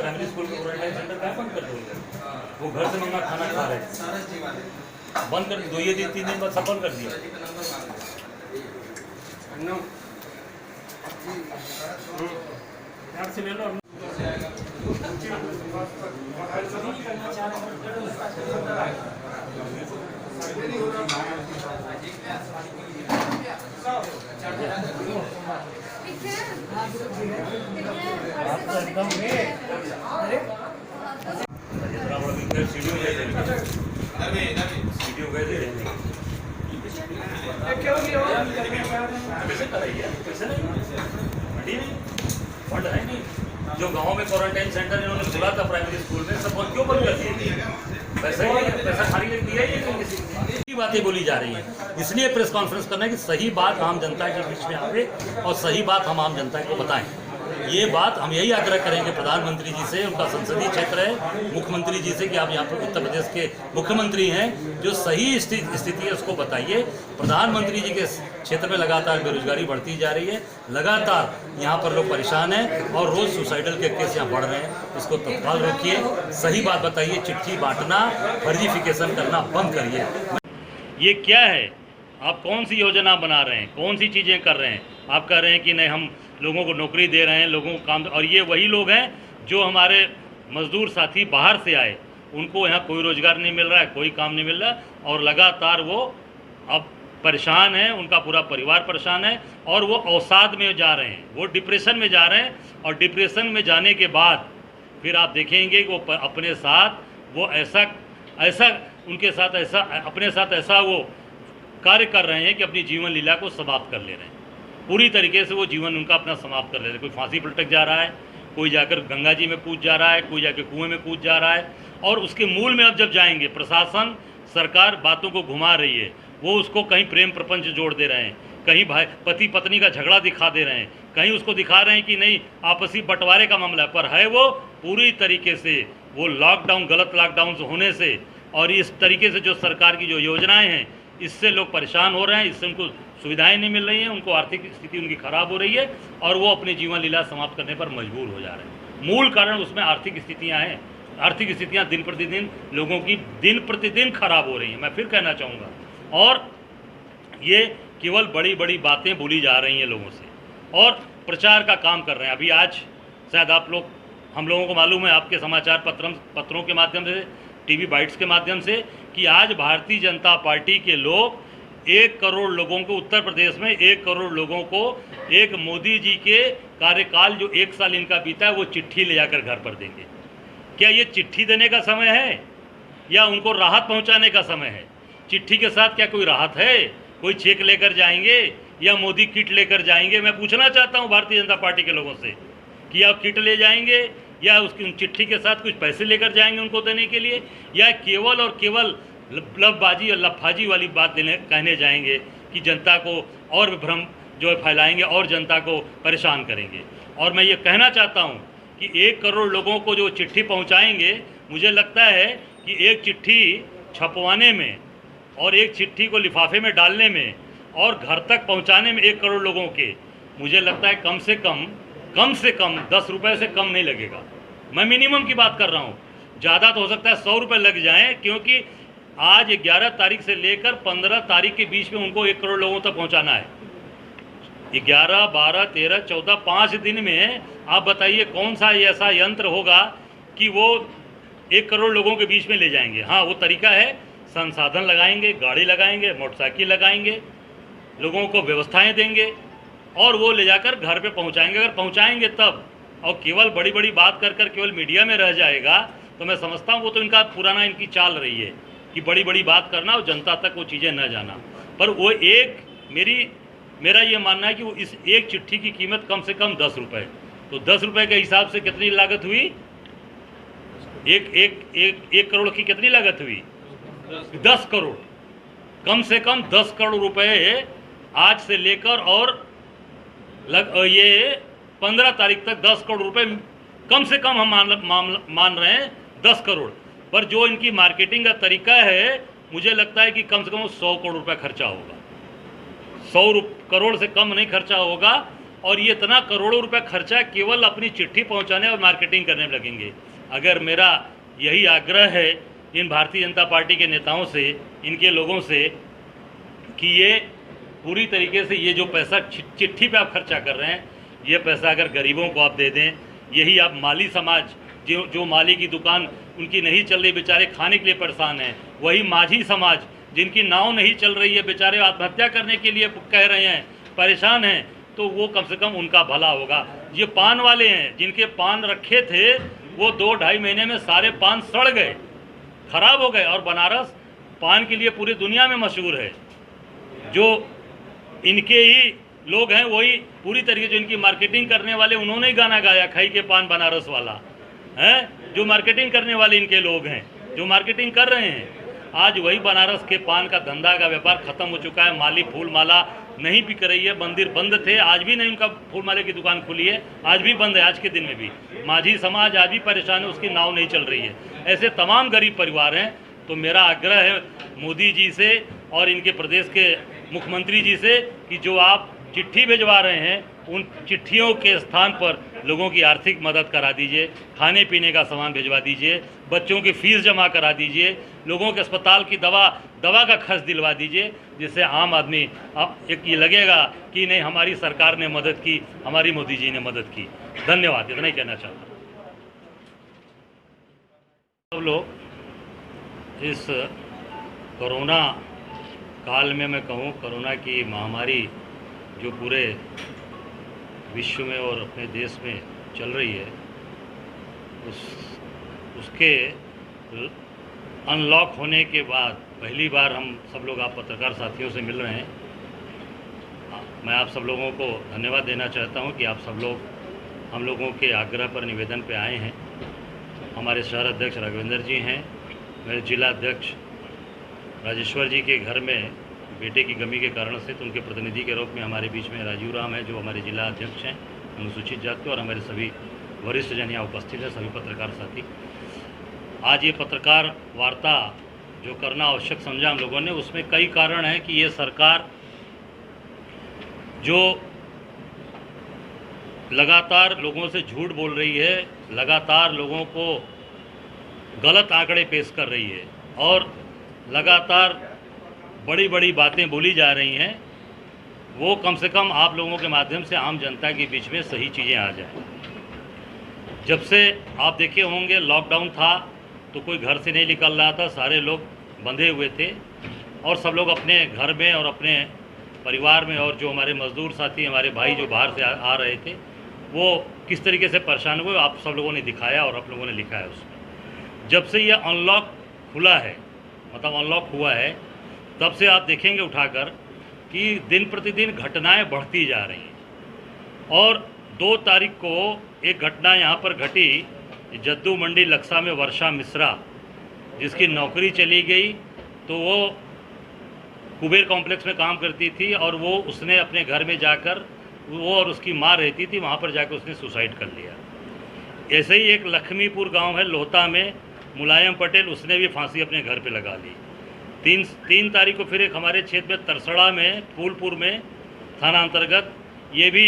Primary school के quarantine centre क्या बंद कर दोगे? वो घर से मंगा खाना खा रहे हैं, बंद कर दो। ये दिन 3 दिन बाद सब बंद कर दिया। से ले लो। वीडियो गए थे फंड है नहीं। जो गांव में क्वारंटाइन सेंटर इन्होंने खुला था प्राइमरी स्कूल में, सब क्यों बंद कर दिए? पैसा खाली लग दिया ही किसी की बातें बोली जा रही है। इसलिए प्रेस कॉन्फ्रेंस करना है कि सही बात आम जनता के बीच में आवे और सही बात हम आम जनता को बताएं। ये बात हम यही आग्रह करेंगे प्रधानमंत्री जी से, उनका संसदीय क्षेत्र है, मुख्यमंत्री जी से कि आप यहाँ पर उत्तर प्रदेश के मुख्यमंत्री हैं, जो सही स्थिति है उसको बताइए। प्रधानमंत्री जी के क्षेत्र में लगातार बेरोजगारी बढ़ती जा रही है, लगातार यहाँ पर लोग परेशान हैं और रोज़ सुसाइडल के केस यहाँ बढ़ रहे हैं। इसको तत्काल रोकिए, सही बात बताइए, चिट्ठी बांटना, फर्जीफिकेशन करना बंद करिए। ये क्या है? आप कौन सी योजना बना रहे हैं, कौन सी चीज़ें कर रहे हैं? आप कह रहे हैं कि नहीं हम लोगों को नौकरी दे रहे हैं, लोगों को काम, और ये वही लोग हैं जो हमारे मजदूर साथी बाहर से आए, उनको यहाँ कोई रोज़गार नहीं मिल रहा है, कोई काम नहीं मिल रहा है और लगातार वो अब परेशान हैं, उनका पूरा परिवार परेशान है और वो अवसाद में जा रहे हैं, वो डिप्रेशन में जा रहे हैं। और डिप्रेशन में जाने के बाद फिर आप देखेंगे कि वो अपने साथ वो ऐसा उनके साथ ऐसा अपने साथ ऐसा वो कार्य कर रहे हैं कि अपनी जीवन लीला को समाप्त कर ले रहे हैं। पूरी तरीके से वो जीवन उनका अपना समाप्त कर ले रहे हैं। कोई फांसी पर लटक जा रहा है, कोई जाकर गंगा जी में कूद जा रहा है, कोई जाकर कुएं में कूद जा रहा है। और उसके मूल में अब जब जाएंगे, प्रशासन सरकार बातों को घुमा रही है, वो उसको कहीं प्रेम प्रपंच जोड़ दे रहे हैं, कहीं भाई पति पत्नी का झगड़ा दिखा दे रहे हैं, कहीं उसको दिखा रहे हैं कि नहीं आपसी बंटवारे का मामला पर है। वो पूरी तरीके से वो लॉकडाउन, गलत लॉकडाउन होने से और इस तरीके से जो सरकार की जो योजनाएं हैं, इससे लोग परेशान हो रहे हैं, इससे उनको सुविधाएं नहीं मिल रही हैं, उनको आर्थिक स्थिति उनकी खराब हो रही है और वो अपनी जीवन लीला समाप्त करने पर मजबूर हो जा रहे हैं। मूल कारण उसमें आर्थिक स्थितियां हैं। आर्थिक स्थितियां दिन प्रतिदिन लोगों की दिन प्रतिदिन खराब हो रही हैं, मैं फिर कहना चाहूँगा। और ये केवल बड़ी बड़ी बातें बोली जा रही हैं लोगों से और प्रचार का काम कर रहे हैं। अभी आज शायद हम लोगों को मालूम है, आपके समाचार पत्रों के माध्यम से, टीवी बाइट्स के माध्यम से, कि आज भारतीय जनता पार्टी के लोग 1 करोड़ लोगों को, उत्तर प्रदेश में 1 करोड़ लोगों को एक मोदी जी के कार्यकाल जो 1 साल इनका बीता है वो चिट्ठी ले जाकर घर पर देंगे। क्या ये चिट्ठी देने का समय है या उनको राहत पहुंचाने का समय है? चिट्ठी के साथ क्या कोई राहत है? कोई चेक लेकर जाएंगे या मोदी किट लेकर जाएंगे? मैं पूछना चाहता हूं भारतीय जनता पार्टी के लोगों से कि आप किट ले जाएंगे या उसकी चिट्ठी के साथ कुछ पैसे लेकर जाएंगे उनको देने के लिए, या केवल और केवल लफबाजी और लफाजी वाली बात कहने जाएंगे कि जनता को और भ्रम जो है फैलाएंगे और जनता को परेशान करेंगे। और मैं ये कहना चाहता हूँ कि 1 करोड़ लोगों को जो चिट्ठी पहुँचाएंगे, मुझे लगता है कि एक चिट्ठी छपवाने में और एक चिट्ठी को लिफाफे में डालने में और घर तक पहुँचाने में 1 करोड़ लोगों के, मुझे लगता है कम से कम 10 रुपये से कम नहीं लगेगा। मैं मिनिमम की बात कर रहा हूँ, ज़्यादा तो हो सकता है 100 रुपये लग जाएँ, क्योंकि आज 11 तारीख से लेकर 15 तारीख के बीच में उनको 1 करोड़ लोगों तक पहुंचाना है। 11, 12, 13, 14, 5 दिन में आप बताइए कौन सा ऐसा यंत्र होगा कि वो 1 करोड़ लोगों के बीच में ले जाएंगे। हाँ, वो तरीका है, संसाधन लगाएंगे, गाड़ी लगाएंगे, मोटरसाइकिल लगाएंगे, लोगों को व्यवस्थाएं देंगे और वो ले जाकर घर पे पहुंचाएंगे। अगर पहुंचाएंगे तब, और केवल बड़ी बड़ी बात कर केवल मीडिया में रह जाएगा तो मैं समझता हूँ वो तो इनका पुराना इनकी चाल रही है कि बड़ी बड़ी बात करना और जनता तक वो चीज़ें न जाना। पर वो मेरा ये मानना है कि वो इस एक चिट्ठी की कीमत कम से कम 10 रुपये, तो 10 रुपये के हिसाब से कितनी लागत हुई? एक करोड़ की कितनी लागत हुई? 10 करोड़, कम से कम 10 करोड़ रुपए आज से लेकर और ये 15 तारीख तक 10 करोड़ रुपए कम से कम हम मान रहे हैं 10 करोड़। पर जो इनकी मार्केटिंग का तरीका है, मुझे लगता है कि कम से कम 100 करोड़ रुपए खर्चा होगा। 100 करोड़ से कम नहीं खर्चा होगा। और ये इतना करोड़ों रुपए खर्चा केवल अपनी चिट्ठी पहुंचाने और मार्केटिंग करने में लगेंगे। अगर मेरा यही आग्रह है इन भारतीय जनता पार्टी के नेताओं से, इनके लोगों से, कि ये पूरी तरीके से ये जो पैसा चिट्ठी पे आप खर्चा कर रहे हैं, ये पैसा अगर गरीबों को आप दे दें, यही आप माली समाज जो माली की दुकान उनकी नहीं चल रही, बेचारे खाने के लिए परेशान हैं, वही माझी समाज जिनकी नाव नहीं चल रही है, बेचारे आत्महत्या करने के लिए कह रहे हैं, परेशान हैं, तो वो कम से कम उनका भला होगा। ये पान वाले हैं, जिनके पान रखे थे वो 2-2.5 महीने में सारे पान सड़ गए, खराब हो गए। और बनारस पान के लिए पूरी दुनिया में मशहूर है। जो इनके ही लोग हैं वही पूरी तरीके से इनकी मार्केटिंग करने वाले, उन्होंने ही गाना गाया, खाई के पान बनारस वाला है। जो मार्केटिंग करने वाले इनके लोग हैं, जो मार्केटिंग कर रहे हैं। आज वही बनारस के पान का धंधा का व्यापार खत्म हो चुका है। माली फूल माला नहीं बिक रही है, मंदिर बंद थे, आज भी नहीं उनका फूल माले की दुकान खुली है, आज भी बंद है, आज के दिन में भी। माझी समाज आज भी परेशान है, उसकी नाव नहीं चल रही है। ऐसे तमाम गरीब परिवार हैं। तो मेरा आग्रह है मोदी जी से और इनके प्रदेश के मुख्यमंत्री जी से कि जो आप चिट्ठी भिजवा रहे हैं, उन चिट्ठियों के स्थान पर लोगों की आर्थिक मदद करा दीजिए, खाने पीने का सामान भिजवा दीजिए, बच्चों की फीस जमा करा दीजिए, लोगों के अस्पताल की दवा का खर्च दिलवा दीजिए, जिससे आम आदमी एक ये लगेगा कि नहीं, हमारी सरकार ने मदद की, हमारी मोदी जी ने मदद की। धन्यवाद, इतना ही कहना चाहता हूँ। सब लोग इस कोरोना काल में, मैं कहूँ कोरोना की महामारी जो पूरे विश्व में और अपने देश में चल रही है, उसके अनलॉक होने के बाद पहली बार हम सब लोग, आप पत्रकार साथियों से मिल रहे हैं। मैं आप सब लोगों को धन्यवाद देना चाहता हूं कि आप सब लोग हम लोगों के आग्रह पर, निवेदन पे आए हैं। हमारे शहर अध्यक्ष राघवेंद्र जी हैं, मेरे जिला अध्यक्ष राजेश्वर जी के घर में बेटे की कमी के कारण से, तो उनके प्रतिनिधि के रूप में हमारे बीच में राजीव राम है, जो हमारे जिला अध्यक्ष हैं अनुसूचित जाति, और हमारे सभी वरिष्ठ जन यहाँ उपस्थित हैं, सभी पत्रकार साथी। आज ये पत्रकार वार्ता जो करना आवश्यक समझा हम लोगों ने, उसमें कई कारण हैं कि ये सरकार जो लगातार लोगों से झूठ बोल रही है, लगातार लोगों को गलत आंकड़े पेश कर रही है और लगातार बड़ी बड़ी बातें बोली जा रही हैं, वो कम से कम आप लोगों के माध्यम से आम जनता के बीच में सही चीज़ें आ जाएं। जब से आप देखे होंगे लॉकडाउन था तो कोई घर से नहीं निकल रहा था, सारे लोग बंधे हुए थे और सब लोग अपने घर में और अपने परिवार में, और जो हमारे मजदूर साथी, हमारे भाई जो बाहर से आ रहे थे, वो किस तरीके से परेशान हुए, आप सब लोगों ने दिखाया और आप लोगों ने लिखा है उसमें। जब से ये अनलॉक खुला है, मतलब अनलॉक हुआ है, तब से आप देखेंगे उठाकर कि दिन प्रतिदिन घटनाएं बढ़ती जा रही हैं। और 2 तारीख को एक घटना यहाँ पर घटी, जद्दू मंडी लक्सा में वर्षा मिश्रा, जिसकी नौकरी चली गई, तो वो कुबेर कॉम्प्लेक्स में काम करती थी और वो उसने अपने घर में जाकर, वो और उसकी माँ रहती थी, वहाँ पर जाकर उसने सुसाइड कर लिया। ऐसे ही एक लक्ष्मीपुर गांव है लोहता में, मुलायम पटेल, उसने भी फांसी अपने घर पे लगा ली। 3 तारीख को फिर एक हमारे क्षेत्र में तरसड़ा में, फूलपुर में थाना अंतर्गत, ये भी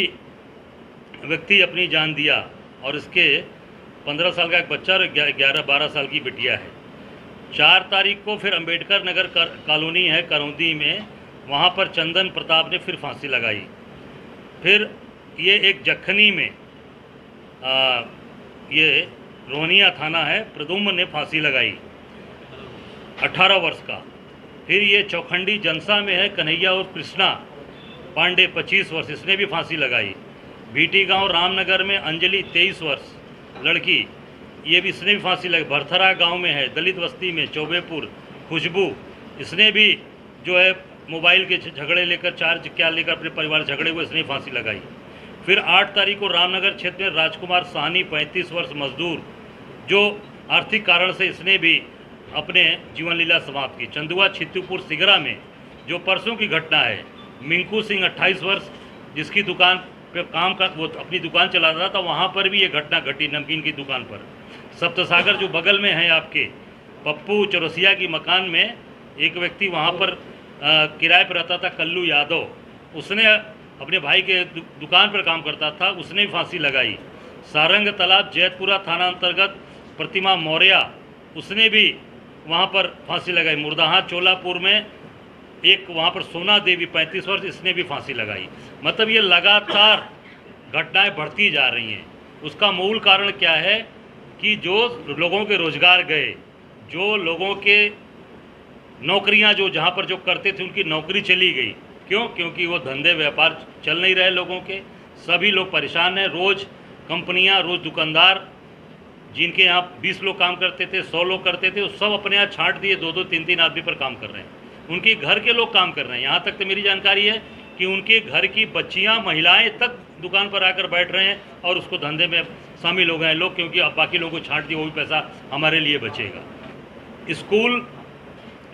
व्यक्ति अपनी जान दिया और इसके 15 साल का एक बच्चा और 11-12 साल की बिटिया है। 4 तारीख को फिर अंबेडकर नगर कॉलोनी है करौंदी में, वहाँ पर चंदन प्रताप ने फिर फांसी लगाई। फिर ये एक जखनी में ये रोहनिया थाना है, प्रदुम्न ने फांसी लगाई 18 वर्ष का। फिर ये चौखंडी जनसा में है, कन्हैया और कृष्णा पांडे 25 वर्ष, इसने भी फांसी लगाई। बीटी गांव रामनगर में अंजलि 23 वर्ष लड़की, ये भी, इसने भी फांसी लगाई। भरथरा गांव में है दलित बस्ती में, चौबेपुर खुशबू, इसने भी जो है मोबाइल के झगड़े लेकर, 4 चक्कियाँ लेकर अपने परिवार झगड़े हुए, इसने फांसी लगाई। फिर 8 तारीख को रामनगर क्षेत्र में राजकुमार साहनी 35 वर्ष मजदूर, जो आर्थिक कारण से इसने भी अपने जीवन लीला समाप्त की। चंदुआ छित्तूपुर सिगरा में जो परसों की घटना है, मिंकू सिंह 28 वर्ष, जिसकी दुकान पे काम कर, वो अपनी दुकान चला रहा था, वहाँ पर भी ये घटना घटी, नमकीन की दुकान पर। सप्तसागर जो बगल में है आपके, पप्पू चौरसिया की मकान में एक व्यक्ति वहाँ पर किराए पर रहता था, कल्लू यादव, उसने अपने भाई के दुकान पर काम करता था, उसने भी फांसी लगाई। सारंग तालाब जैतपुरा थाना अंतर्गत प्रतिमा मौर्य, उसने भी वहाँ पर फांसी लगाई। मुर्दाहा चोलापुर में एक वहाँ पर सोना देवी 35 वर्ष, इसने भी फांसी लगाई। मतलब ये लगातार घटनाएं बढ़ती जा रही हैं। उसका मूल कारण क्या है कि जो लोगों के रोजगार गए, जो लोगों के नौकरियां जो जहाँ पर जो करते थे उनकी नौकरी चली गई। क्यों? क्योंकि वो धंधे व्यापार चल नहीं रहे लोगों के, सभी लोग परेशान हैं। रोज़ कंपनियां, रोज़ दुकानदार, जिनके यहाँ 20 लोग काम करते थे, 100 लोग करते थे, वो सब अपने यहाँ छांट दिए, 2-2, 3-3 आदमी पर काम कर रहे हैं। उनके घर के लोग काम कर रहे हैं। यहाँ तक तो मेरी जानकारी है कि उनके घर की बच्चियाँ, महिलाएं तक दुकान पर आकर बैठ रहे हैं और उसको धंधे में शामिल हो गए हैं लोग, क्योंकि अब बाकी लोगों को छांट दिए, वो भी पैसा हमारे लिए बचेगा। स्कूल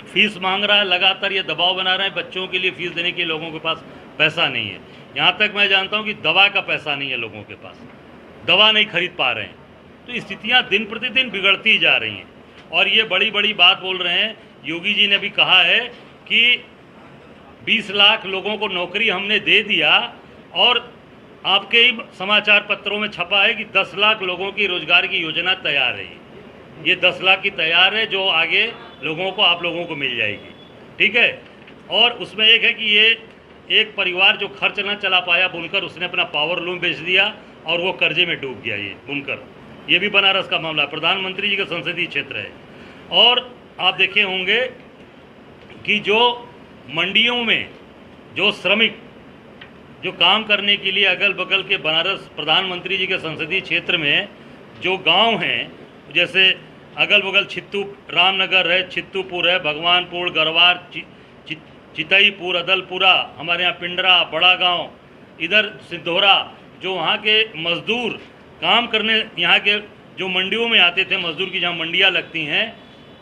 फीस मांग रहा है, लगातार ये दबाव बना रहे हैं, बच्चों के लिए फीस देने के लोगों के पास पैसा नहीं है। यहाँ तक मैं जानता हूँ कि दवा का पैसा नहीं है लोगों के पास, दवा नहीं खरीद पा रहे हैं। तो स्थितियाँ दिन प्रतिदिन बिगड़ती जा रही हैं और ये बड़ी बड़ी बात बोल रहे हैं। योगी जी ने भी कहा है कि 20 लाख लोगों को नौकरी हमने दे दिया, और आपके ही समाचार पत्रों में छपा है कि 10 लाख लोगों की रोजगार की योजना तैयार है। ये 10 लाख की तैयार है, जो आगे लोगों को, आप लोगों को मिल जाएगी, ठीक है। और उसमें एक है कि ये एक परिवार जो खर्च न चला पाया बुनकर, उसने अपना पावर लूम बेच दिया और वो कर्जे में डूब गया। ये बुनकर, ये भी बनारस का मामला, प्रधानमंत्री जी का संसदीय क्षेत्र है। और आप देखे होंगे कि जो मंडियों में जो श्रमिक जो काम करने के लिए अगल बगल के बनारस प्रधानमंत्री जी के संसदीय क्षेत्र में जो गांव हैं, जैसे अगल बगल छित्तू, रामनगर है, छित्तूपुर है, भगवानपुर, गरवार, चितईपुर, अदलपुरा, हमारे यहाँ पिंडरा, बड़ा गांव, इधर सिद्धोरा, जो वहाँ के मजदूर काम करने यहाँ के जो मंडियों में आते थे, मजदूर की जहाँ मंडियाँ लगती हैं,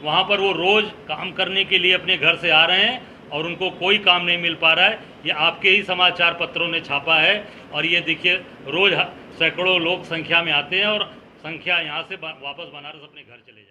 वहाँ पर वो रोज़ काम करने के लिए अपने घर से आ रहे हैं और उनको कोई काम नहीं मिल पा रहा है। ये आपके ही समाचार पत्रों ने छापा है। और ये देखिए, रोज़ सैकड़ों लोग संख्या में आते हैं और संख्या यहाँ से वापस बनारस अपने घर चले जाते हैं।